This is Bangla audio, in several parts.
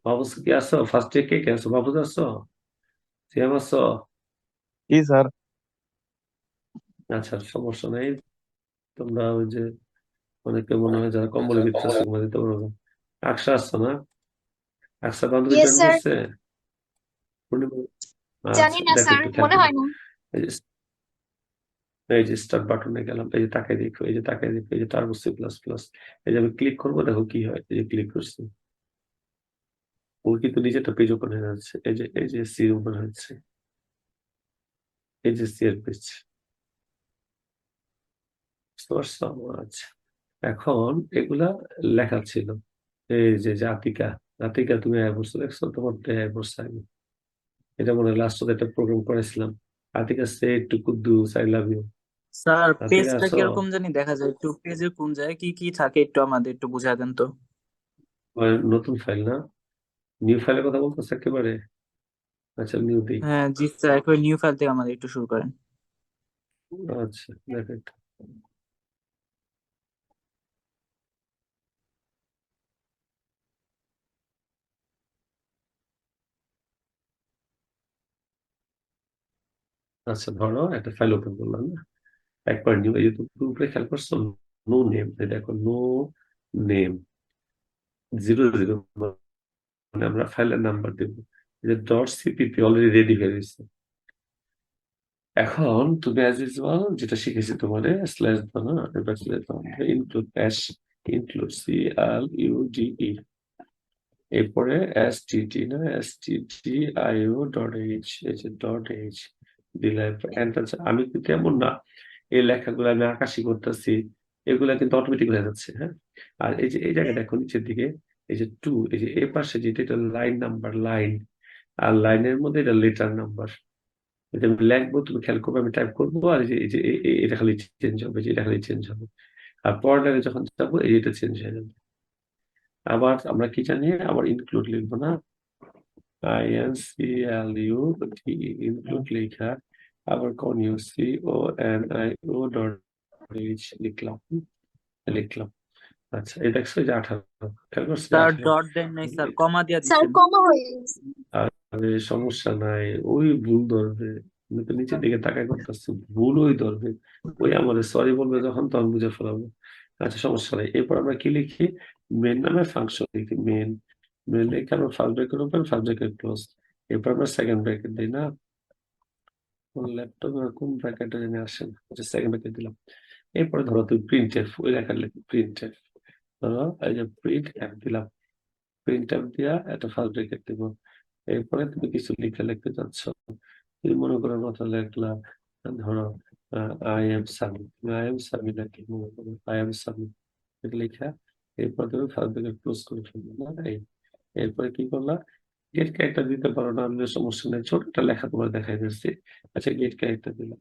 মাহফুজ কি আসছো? ফার্স্ট ডে কে কে আসছো? মাহফুজ আসছো? সিয়াম আসছো? জি স্যার। আচ্ছা, সমস্যা নেই। তোমরা ওই যে অনেকে মনে হয় যারা কম্বলের ভিতরে আছে ঘুমা দিতে পারো না। আকশা আসছো না? আকশা বান্ধবী ইয়েস জয়েন স্যার। করছে পূর্ণিমা? জানি আচ্ছা, না দেখো স্যার, একটু খেয়াল মনে করো। হয় না। এই যে এই যে স্টার্ট বাটনে গেলাম, এই যে তাকাই দেখো, এই যে তাকাই দেখো, এই যে টার্বো সি প্লাস প্লাস, এই যে আমি ক্লিক করবো, দেখো কি হয়। এই যে ক্লিক করছি, ও কিন্তু নিজেরটা পেজ ওপেন হয়ে যাচ্ছে। এই যে সি ওপেন হচ্ছে, এই যে সি এর পেজ। বুঝতে পারছো? আচ্ছা, এখন এগুলা লেখা ছিল। এই যে জাতিকা, জাতিকা তুমি আয় পড়ছো, দেখছো তোমার আয় পড়ছে আমি। এটা মনে হয় লাস্ট একটা প্রোগ্রাম করেছিলাম। Jatika say to Kuddus I love you. Sir Jatika পেজটা আসো? কিরকম জানি দেখা যায়, একটু পেজের কোন জায়গায় কি কি থাকে একটু আমাদের একটু বুঝায় দেন তো। নতুন ফাইল না? নিউ ফাইলের কথা বলতেছে একেবারে? আচ্ছা, নিউ দিই। হ্যাঁ জি স্যার, একবার নিউ ফাইল থেকে আমাদের একটু শুরু করেন। আচ্ছা, দেখো একটু। আচ্ছা, ধরো একটা ফাইল ওপেন করলাম না, একবার নিউ, এই যে তুমি উপরে খেয়াল করছো, নো নেম, দেখো নো নেম, 00, মানে আমরা ফাইলের নাম্বার দেবো। এই যে ডট সিপিপি অলরেডি রেডি হয়ে গেছে। এখন তুমি অ্যাজ ইউজুয়াল যেটা শিখেছি তোমারে, স্ল্যাশ দাও না, এবার স্ল্যাশ দাও, ইনক্লুড অ্যাশ, ইনক্লুড CLUDE, এরপরে STT না, STTIO ডট এইচ, এই যে ডট এইচ দিলে এন্টার। আমি কিন্তু এমন না এই লেখাগুলো আমি আকাশি করতেছি, এগুলা কিন্তু অটোমেটিক হয়ে যাচ্ছে। হ্যাঁ, আর এই যে এই জায়গায় দেখো নিচের দিকে, এই যে টু, এই যে এ পাশে যেটা, এটা লাইন নাম্বার, লাইন, আর লাইনের মধ্যে এটা লেটার নাম্বার। এটা আমি লিখবো, তুমি খেয়াল করবে, আমি টাইপ করবো, আর এই যে এটা খালি চেঞ্জ হবে, যে এটা খালি চেঞ্জ হবে। আর পরের লাইনে যখন যাবো, এই এটা চেঞ্জ হয়ে যাবে। আবার আমরা কি জানি, আবার ইনক্লুড লিখবো না, INCLUD, ইনক্লুড লেখা, আবার CONIO ডট এইচ লিখলাম, লিখলাম। আচ্ছা, এই দেখছো, এই যে 18, খেয়াল করছো যে স্যার 18। ডট দেন নাই স্যার, কমা দিয়া স্যার দিচ্ছেন। কমা হয়ে গেছে। আরে সমস্যা নাই, ওই ভুল ধরবে। তুমি তো নিচের দিকে তাকাই করতেছো, ভুল ওই ধরবে। ওই আমাদের সরি বলবে যখন, তখন বুঝে ফেলাবো। আচ্ছা, সমস্যা নাই। এরপর আমরা কি লিখি? মেন নামে ফাংশন লিখি, মেন। মেন লিখে আমরা first bracket open, first bracket close. এরপর আমরা সেকেন্ড ব্র্যাকেট দিই না, ল্যাপটপ কোন ব্র্যাকেটে জেনে আসেন, আচ্ছা সেকেন্ড ব্র্যাকেট দিলাম। এরপরে ধরো তুমি প্রিন্ট এফ, ওই লেখা লিখি প্রিন্ট এফ। ধরো এই যে প্রিন্ট এফ দিলাম, প্রিন্ট এফ দিয়া একটা ফার্স্ট ব্র্যাকেট দিব। এরপরে তুমি কিছু লিখে লিখতে চাচ্ছ, তুমি মনে করো কথা লিখলা, ধরো I am Sami, I am Sami নাকি মনে করো I am Sami, এটা লেখা। এরপর তুমি ফার্স্ট ব্র্যাকেট ক্লোজ করে ফেলবে না, এই। এরপরে কি করলা? গেট ক্যারেক্টার দিতে পারো না, আমাদের সমস্যা নেই, ছোট একটা লেখা তোমার দেখাই দিচ্ছি। আচ্ছা, গেট ক্যারেক্টার দিলাম,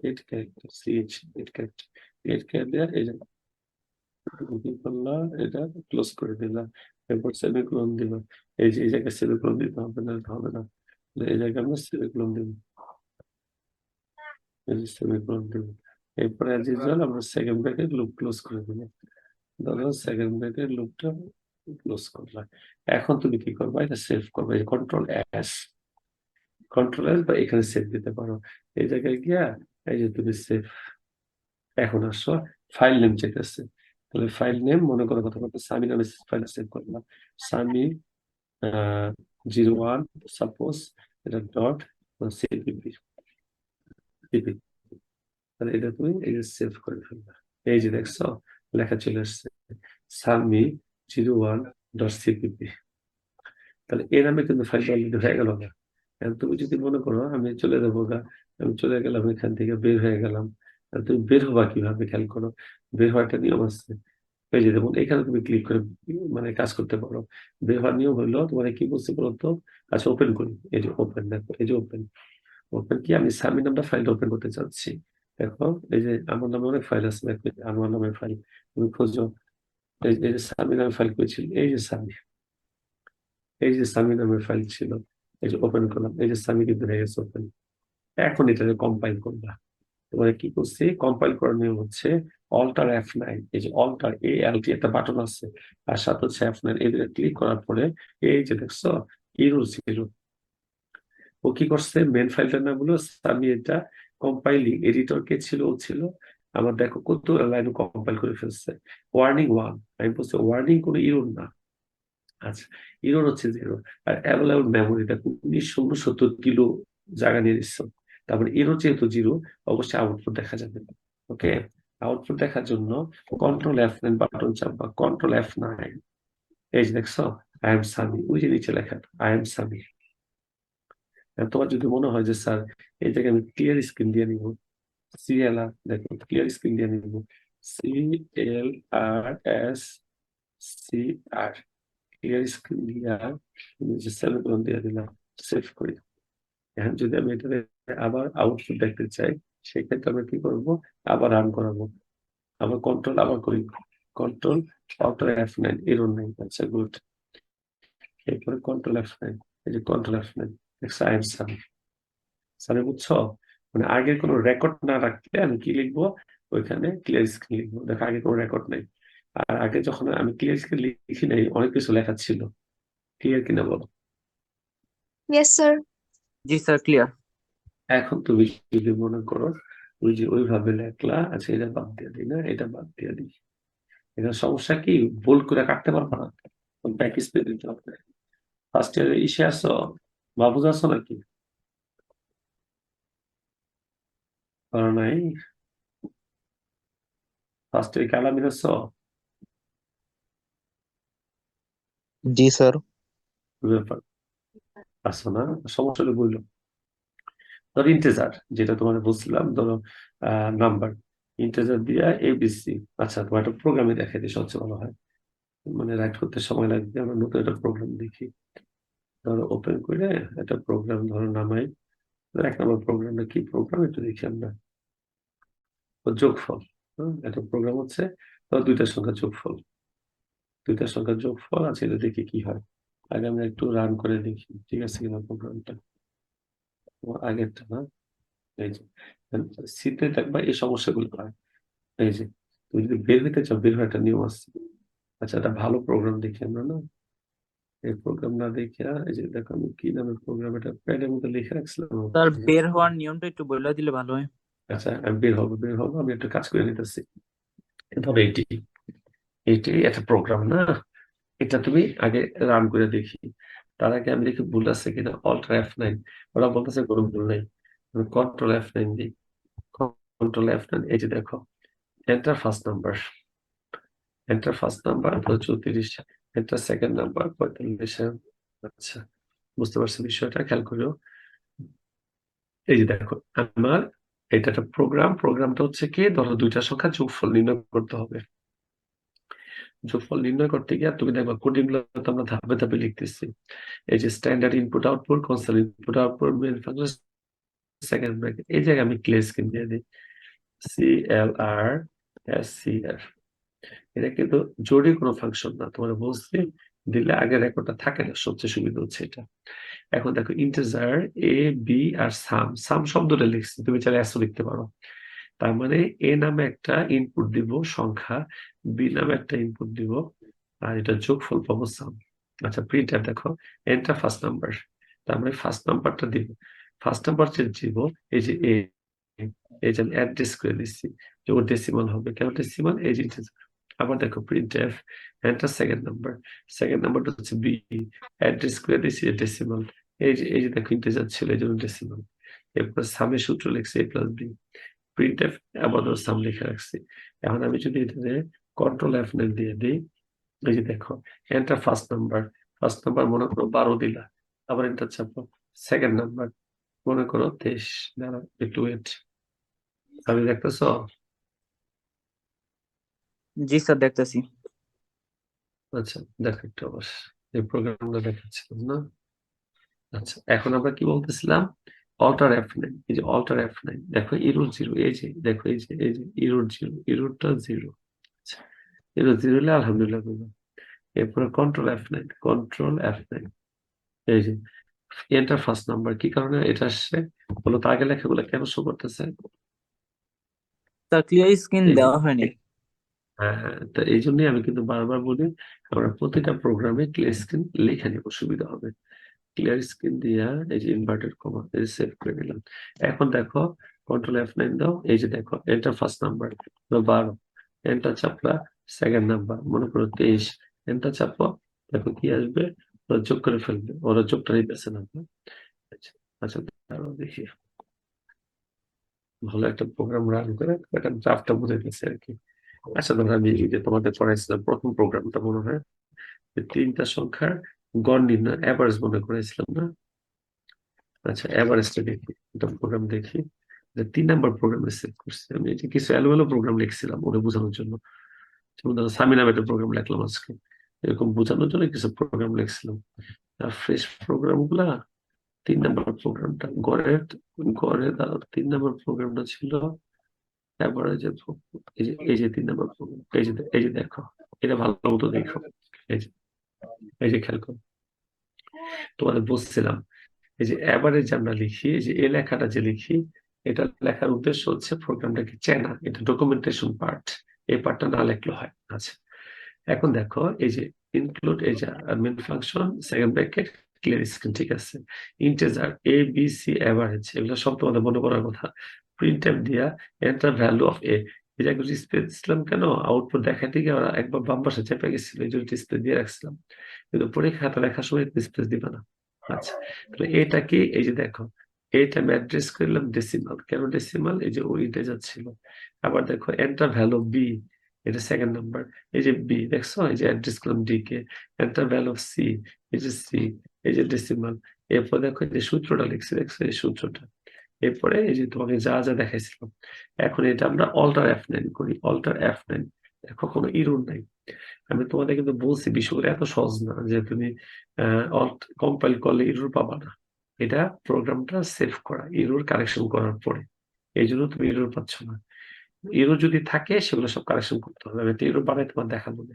get character CH, get character, get character দেওয়া, এই যে কি করলাম, এটা ক্লোজ করে দিলাম। এরপর সেমিকোলন দিলাম। এই যে এই জায়গায় সেমিকোলন দিতে হবে না, হবে না, এই জায়গায় আমরা সেমিকোলন দিব, এই যে সেমিকোলন দিব। এরপরে অ্যাজ ইউজুয়াল আমরা সেকেন্ড ব্র্যাকেট লুপ ক্লোজ করে দিলাম। ধরো সেকেন্ড ব্র্যাকেট লুপটা ক্লোজ করলাম। এখন তুমি কি করবে? এটা সেভ করবে, কন্ট্রোল এস বা এখানে সেভ দিতে পারো। এই জায়গায় গিয়া এই যে তুমি সেভ, এখন আসো ফাইল নেম চেকেছে। তাহলে ফাইল নেম মনে করো কথা বলতে সামি নামে ফাইল সেভ করলাম, সামি 01, সাপোজ এটা ডট সিপিপি, তাহলে এটা তুমি এই যে সেভ করে ফেলবে। এই যে দেখছো লেখা চলে আসছে, সামি 01.cpp। তাহলে এর নামে কিন্তু ফাইলটা অলরেডি হয়ে গেল না। এখন তুমি যদি মনে করো আমি চলে যাবো গা, আমি চলে গেলাম এখান থেকে, বের হয়ে গেলাম, তাহলে তুমি বের হবা কিভাবে খেয়াল করো। বের হওয়ার একটা নিয়ম আছে। এই যে যেমন এখানে তুমি ক্লিক করে মানে কাজ করতে পারো। বের হওয়ার নিয়ম হলো তোমার কি বলছে বলতো? আচ্ছা, ওপেন করি, এই যে ওপেন, দেখো এই যে ওপেন। ওপেন কি, আমি সামি নামটা ফাইল ওপেন করতে চাচ্ছি। দেখো এই যে আমার নামে অনেক ফাইল আছে, দেখো এই যে আমার নামের ফাইল, তুমি খোঁজো। এই যে সামি নামের ফাইল করেছিল, এই যে সামি, এই যে সামি নামের ফাইল ছিল, এই যে ওপেন করলাম, এই যে সামি কিন্তু হয়ে গেছে ওপেন। এখন এটা কম্পাইল করবা, এবারে কি করছি, কম্পাইল করার নিয়ম হচ্ছে অল্টার F9, এই যে অল্টার ALT একটা বাটন আছে, আর সাথে হচ্ছে F9, এই দুটো ক্লিক করার পরে এই যে দেখছো ইরো জিরো। ও কি করছে, মেন ফাইলটার নাম হলো আমি এটা কম্পাইলিং এডিটর কে ছিল, ও ছিল আমার, দেখো কত লাইন কম্পাইল করে ফেলছে। ওয়ার্নিং 1, আমি বলছি ওয়ার্নিং কোনো ইরোর না। আচ্ছা, ইরোর হচ্ছে জিরো। আর অ্যাভেলেবল মেমোরি দেখো 1969 কিলো জায়গা নিয়ে নিচ্ছ। তারপরে ইরোর যেহেতু জিরো, অবশ্যই আউটপুট দেখা যাবে। ওকে, আউটপুট দেখার জন্য control F9 button চাপবা, control F9। এই যে দেখছো আই এম সামি, ওই যে নিচে লেখা আই এম সামি। তোমার যদি মনে হয় যে স্যার এই জায়গায় আমি ক্লিয়ার স্ক্রিন দিয়ে নিব, CLR, দেখো ক্লিয়ার স্ক্রিন দিয়ে নিব, CLRS, ক্লিয়ার স্ক্রিন দিয়া যে সেমিকোলন দিয়ে দিলাম, সেভ করি। এখন যদি আমি এটা আবার আউটপুট দেখতে চাই, সেক্ষেত্রে আমরা কি করব, আবার রান করাবো, আবার কন্ট্রোল আবার করি, কন্ট্রোল অল্টার F9, এরর নাই। আচ্ছা গুড। এরপরে কন্ট্রোল F9, এই যে control F9, next I am Sami. Sami বুঝছো, মানে আগের কোনো রেকর্ড না রাখলে আমি কি লিখবো, ওইখানে ক্লিয়ার স্ক্রিন লিখবো। দেখো আগে কোনো রেকর্ড নাই, আর আগে যখন আমি ক্লিয়ার স্ক্রিন লিখি নাই অনেক কিছু লেখা ছিল। ক্লিয়ার কিনা বলো? Yes, sir. জি স্যার, ক্লিয়ার। এখন তুমি যদি মনে করো ওই যে ওইভাবে লেখলা, আচ্ছা এটা বাদ দিয়ে দিই, না এটা বাদ দিয়ে দিই, এটা সমস্যা কি, ভুল করে কাটতে পারবো না, প্র্যাকটিস করে দিতে হবে। ফার্স্ট ইয়ারে ইসে আসো, বাবুজ আছো নাকি? কারণ নাই, ফার্স্ট ইয়ারে কালামিন আছো? जी सर। ব্যাপার আসো না, সমস্যা হলে বললো। ধরো ইন্টেজার, যেটা তোমার বলছিলাম, ধরো নাম্বার, ইন্টেজার দিয়া ABC। আচ্ছা, তোমার একটা প্রোগ্রামে দেখে দিই, সবচেয়ে ভালো হয়, মানে রাইট করতে সময় লাগবে, আমরা নতুন একটা প্রোগ্রাম দেখি। ধরো ওপেন করে একটা প্রোগ্রাম ধরো নামাই, এক নম্বর প্রোগ্রামটা কি প্রোগ্রাম একটু দেখি আমরা, যোগফল। একটা প্রোগ্রাম হচ্ছে ধরো দুইটার সংখ্যা যোগফল, দুইটার সংখ্যা যোগফল আছে, এটা দেখি কি হয়। আগে আমরা একটু রান করে দেখি ঠিক আছে কিনা প্রোগ্রামটা, আগেরটা না। এই যে সিতে দেখবা এই সমস্যাগুলো হয়। এই যে তুমি যদি বের হইতে চাও, বের হওয়ার একটা নিয়ম আছে। আচ্ছা, একটা ভালো প্রোগ্রাম দেখি আমরা, না এই প্রোগ্রাম না দেখে, এই যে দেখো আমি কি নামের প্রোগ্রাম, এটা প্যাডের মধ্যে লিখে রাখছিলাম। স্যার, বের হওয়ার নিয়মটা একটু বলে দিলে ভালো হয়। আচ্ছা, আমি বের হবো, বের হবো, আমি একটা কাজ করে নিতেছি। ধরো এটি, এটি একটা প্রোগ্রাম না, এটা তুমি আগে রান করে দেখি। তার আগে আমি দেখি ভুল আছে কিনা, অল্টার F9, ওরা বলতেছে কোনো ভুল নেই, কন্ট্রোল F9 দিই, কন্ট্রোল F9, এই যে দেখো enter first number, enter first number 34, enter second number 45। আচ্ছা, বুঝতে পারছি বিষয়টা, খেয়াল করিও। এই যে দেখো আমার এটা একটা প্রোগ্রাম, প্রোগ্রামটা হচ্ছে কি, ধরো দুইটা সংখ্যা যোগফল নির্ণয় করতে হবে। যোগফল নির্ণয় করতে গিয়ে তুমি দেখবা কোডিং গুলো তো আমরা ধাপে ধাপে লিখতেছি। এই যে standard input output, console input output, main function, second bracket, এই জায়গায় আমি ক্লিয়ার স্ক্রিন দিয়ে দিই, CLRSCR। এটা কিন্তু জরুরি কোনো ফাংশন না, তোমার বলছি দিলে আগে রেকর্ডটা থাকে না, সবচেয়ে সুবিধা হচ্ছে এটা। এখন দেখো ইন্টিজার A, B আর সাম, সাম শব্দটা লিখছি, তুমি চাইলে এসও লিখতে পারো। তার মানে A নামে একটা ইনপুট দিব সংখ্যা, B নামে একটা ইনপুট দিব, আর এটা যোগফল পাবো সাম। আচ্ছা, প্রিন্টার দেখো এন্টার ফার্স্ট নাম্বার, তার মানে ফার্স্ট নাম্বারটা দিব, ফার্স্ট নাম্বার যে দিব, এই যে A, এই যে আমি অ্যাড্রেস করে দিচ্ছি যে ওর ডেসিমাল হবে, কেন ডেসিমাল, এই যে integer। আবার দেখো printf enter second number, second নাম্বারটা হচ্ছে B, অ্যাড্রেস করে দিচ্ছি ডেসিমাল, এই যে দেখো ইন্টিজার ছিল এই জন্য ডেসিমাল। এরপর সামের সূত্র লিখছি A+B, প্রিন্টএফ আবার সাম লিখে রাখছি। এখন আমি যদি এটাতে কন্ট্রোল F9 দিয়ে দিই, এই যে দেখো enter first number, first number মনে করো 12 দিলা, আবার এন্টার চাপো, সেকেন্ড নাম্বার মনে করো 23, দাঁড়াও একটু ওয়েট, আমি দেখতেছো? জি স্যার, দেখতেছি। আচ্ছা দেখো একটু আবার এই প্রোগ্রামটা দেখাচ্ছিলাম না। আচ্ছা, এখন আমরা কি বলতেছিলাম, অল্টার F9, এই যে অল্টার F9, দেখো ইরোর জিরো, এই যে দেখো এই যে ইরোর জিরো, ইরোরটা জিরো। আচ্ছা, ইরোর জিরো হলে আলহামদুলিল্লাহ বললাম। এরপরে কন্ট্রোল F9, কন্ট্রোল F9, এই যে এন্টার ফার্স্ট নাম্বার, কি কারণে এটা আসছে বলো তো, আগে লেখাগুলো কেন শো করতেছে? তা ক্লিয়ার স্ক্রিন এই যে দেওয়া হয়নি। হ্যাঁ, তো এই জন্যই আমি কিন্তু বারবার বলি আমরা প্রতিটা প্রোগ্রামে ক্লিয়ার স্ক্রিন লিখে নিব, সুবিধা হবে। ক্লিয়ার স্ক্রিন দিয়া এই যে ইনভার্টেড কমা এই যে সেভ করে দিলাম। এখন দেখো কন্ট্রোল F9 দাও, এই যে দেখো এন্টার ফার্স্ট নাম্বার 12, এন্টার চাপলা সেকেন্ড নাম্বার মনে করো 23, এন্টার চাপো, দেখো কি আসবে, ওরা যোগ করে ফেলবে, ওরা যোগটা নিতেছে না। আচ্ছা আচ্ছা, দাঁড়াও দেখি ভালো একটা প্রোগ্রাম রান করে একটা ড্রাফটটা বুঝাইতেছে আর কি। আচ্ছা ধরো আমি এই যে তোমাদের পড়াইছিলাম প্রথম প্রোগ্রামটা মনে হয় যে তিনটা সংখ্যার গড় নির্ণয় অ্যাভারেজ মনে করেছিলাম না? আচ্ছা এভারেস্টে দেখি, একটা প্রোগ্রাম দেখি যে 3 নম্বর প্রোগ্রামে সেভ করছি আমি। এই যে কিছু এলোমেলো প্রোগ্রাম লিখছিলাম ওটা বোঝানোর জন্য, যেমন ধরো সামি নামে একটা প্রোগ্রাম লিখলাম আজকে, এরকম বোঝানোর জন্য কিছু প্রোগ্রাম লিখছিলাম। আর ফ্রেশ প্রোগ্রাম গুলা 3 নম্বর প্রোগ্রামটা গড়ের, গড়ে দাঁড়াও 3 নম্বর প্রোগ্রামটা ছিল এভারেজের, এই যে 3 নম্বর প্রোগ্রাম, এই যে দেখো, এটা ভালো মতো দেখো, এই যে এই যে খেয়াল করো, তোমাদের বলছিলাম এই যে এভারেজ আমরা লিখি, এই যে এই লেখাটা যে লিখি, এটা লেখার উদ্দেশ্য হচ্ছে প্রোগ্রামটাকে চেনা, এটা ডকুমেন্টেশন পার্ট, এই পার্টটা না লিখলে হয়। আচ্ছা এখন দেখো এই যে ইনক্লুড, এই যে main function second bracket clear screen, ঠিক আছে, integer A B C average এগুলো সব তোমাদের মনে করার কথা। প্রিন্ট এফ দিয়া এন্টার ভ্যালু অফ এ, এই যে একটু স্পেস দিছিলাম কেন, আউটপুট দেখাতে গিয়ে ওরা একবার বাম পাশে চেপে গেছিল, এই জন্য স্পেস দিয়ে রাখছিলাম, কিন্তু পরীক্ষাটা লেখার সময় স্পেস দিবে না। আচ্ছা তাহলে এটা কি, এই যে দেখো এইটা আমি অ্যাড্রেস করলাম ডেসিমাল, কেন ডেসিমাল, এই যে ও ইন্টিজার ছিল। আবার দেখো এন্টার ভ্যালু বি, এটা সেকেন্ড নাম্বার, এই যে বি দেখছো, এই যে অ্যাড্রেস করলাম ডি কে, এন্টার ভ্যালু অফ সি, এই যে সি, এই যে ডেসিমাল। এরপর দেখো এই যে সূত্রটা লিখছি, দেখছো এই সূত্রটা। এরপরে এই যে তোমাকে যা যা দেখাইছিলাম, এখন এটা আমরা অল্টার F9 করি, অল্টার F9, দেখো কোনো ইরর নাই। আমি তোমাদের কিন্তু বলছি বিষয়গুলো এত সহজ না যে তুমি অল্ট কম্পাইল করলে ইরর পাবা না। এটা প্রোগ্রামটা সেভ করা, ইরর কারেকশন করার পরে, এই জন্য তুমি ইরর পাচ্ছ না। ইরর যদি থাকে সেগুলো সব কারেকশন করতে হবে, আমি ইরর বানাই তোমার দেখাবো না।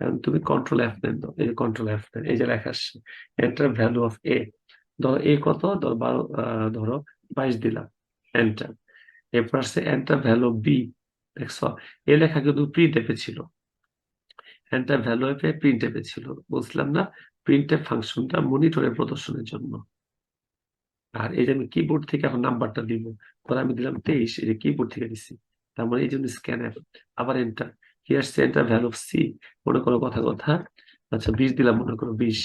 এখন তুমি কন্ট্রোল F9 দাও, এই যে কন্ট্রোল F9, এই যে লেখা আসছে এন্টার ভ্যালু অফ এ, ধরো এ কত, ধরো 12, ধরো 22 দিলাম, এন্টার। এরপর আসছে এন্টার ভ্যালু বি, দেখছো এই লেখা কিন্তু প্রিন্ট এফে ছিল, এন্টার ভ্যালু এফে প্রিন্ট এফে ছিল, বুঝলাম না, প্রিন্ট এফ ফাংশনটা মনিটরে প্রদর্শনের জন্য। আর এই যে আমি কিবোর্ড থেকে এখন নাম্বারটা দিব, ধর আমি দিলাম 23, এই যে কিবোর্ড থেকে দিচ্ছি, তার মানে এই জন্য স্ক্যান এফ, আবার এন্টার, কি আসছে এন্টার ভ্যালু অফ সি, মনে করো কথা কথা, আচ্ছা 20 দিলাম, মনে করো 20,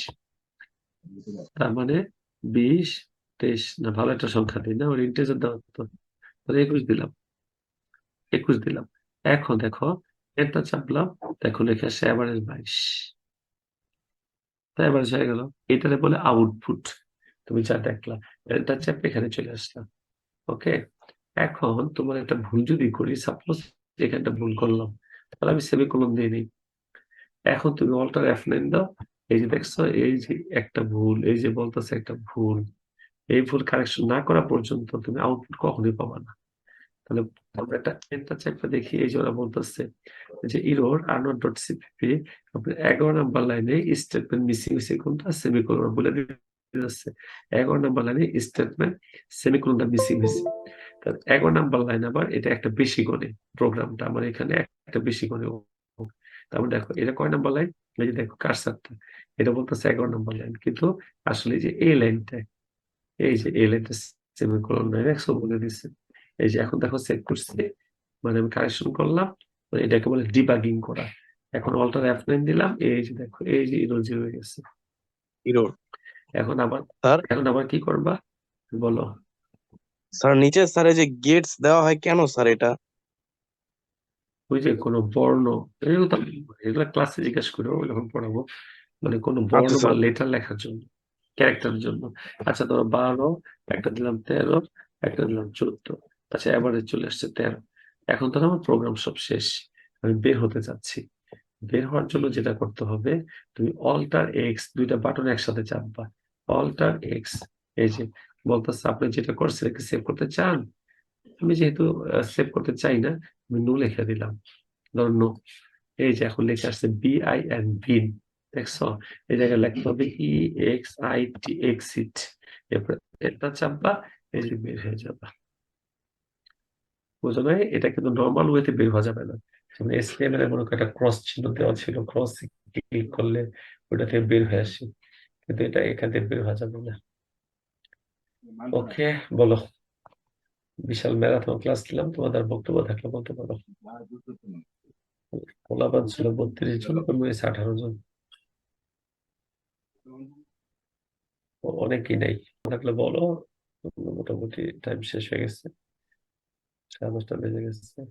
তার মানে 20, 23 না, ভালো একটা সংখ্যা দিই না, ওর ইন্টিজার দেওয়া তো, তাহলে 21 দিলাম, 21 দিলাম। এখন দেখো এন্টার চাপলাম, দেখো লেখা আসছে এভারেজ 22, তাই এভারেজ হয়ে গেল, এটারে বলে আউটপুট, তুমি যা দেখলা, এন্টার চাপ এখানে চলে আসলাম। ওকে, এখন তোমার একটা ভুল যদি করি, সাপোজ এখানটা ভুল করলাম, তাহলে আমি সেমিকোলন দিয়ে নিই। এখন তুমি অল্টার F9 দাও, এই যে দেখছো এই যে একটা ভুল, এই যে বলতেছে একটা ভুল, এই ভুল কারেকশন না করা পর্যন্ত তুমি আউটপুট কখনোই পাবা না। তাহলে আমরা একটা এন্টার চেপে দেখি, এই যে ওরা বলতেছে যে ইরোর আর ডট সিপিপি আপনার 11 নম্বর লাইনে স্টেটমেন্ট মিসিং হয়েছে কোনটা, সেমিকোলন বলে দিচ্ছে, 11 নম্বর লাইনে স্টেটমেন্ট সেমিকোলনটা মিসিং হয়েছে। 11 নম্বর লাইন আবার এটা একটা বেশি গণে, প্রোগ্রামটা আমার এখানে একটা বেশি গণে। তারপর দেখো এটা কয় নাম্বার লাইন, এই যে দেখো কারসারটা, এটা বলতেছে 11 নম্বর লাইন, কিন্তু আসলে এই যে এই লাইনটা, এই যে এই লাইনটা সেমিকোলন নাই, একশো বলে দিচ্ছে। এই যে এখন দেখো সেভ করছি, মানে আমি কারেকশন করলাম, মানে এটাকে বলে ডিবাগিং করা। এখন অল্টার F9 দিলাম, এই যে দেখো এই যে ইরো জিরো হয়ে গেছে। ইরোর এখন আবার, স্যার। এখন আবার কি করবা বলো? স্যার নিচে স্যার এই যে গেটস দেওয়া হয় কেন স্যার এটা? ওই যে কোনো বর্ণ, এগুলো তো এগুলো ক্লাসে জিজ্ঞেস করো যখন পড়াবো, মানে কোনো বর্ণ আচ্ছা বা স্যার। লেটার লেখার জন্য, ক্যারেক্টারের জন্য। আচ্ছা ধরো 12, একটা দিলাম 13, একটা দিলাম 14, আচ্ছা এবারে চলে আসছে 13। এখন তো আমার প্রোগ্রাম সব শেষ, আমি বের হতে যাচ্ছি। বের হওয়ার জন্য যেটা করতে হবে, তুমি অল্টার এক্স, দুইটা বাটন একসাথে চাপবা, অল্টার এক্স, এই যে বলতেছে আপনি যেটা করছেন সেভ করতে চান, আমি যেহেতু সেভ করতে চাই না, আমি নো লিখে দিলাম, ধরো নো। এই যে এখন লেখা আসছে BIN, বিন, দেখছো এই জায়গায় লিখতে হবে EXIT, এক্সিট। এরপর এটা চাপবা, এই যে বের হয়ে যাবা। বোঝো নাই? এটা কিন্তু নর্মাল ওয়েতে বের হওয়া যাবে না। যেমন HTML এর মনে করো একটা ক্রস চিহ্ন দেওয়া ছিল, ক্রস ক্লিক করলে ওটা থেকে বের হয়ে আসে, কিন্তু এটা এখান থেকে বের হওয়া যাবে না। ওকে, বলো। বিশাল ম্যারাথন ক্লাস দিলাম, তোমাদের বক্তব্য থাকলে বলতে পারো। পোলাপান ছিল 32 জন, কমে গেছে 18 জন। অনেকেই নাই, থাকলে বলো। মোটামুটি টাইম শেষ হয়ে গেছে, 10:30 বেজে গেছে।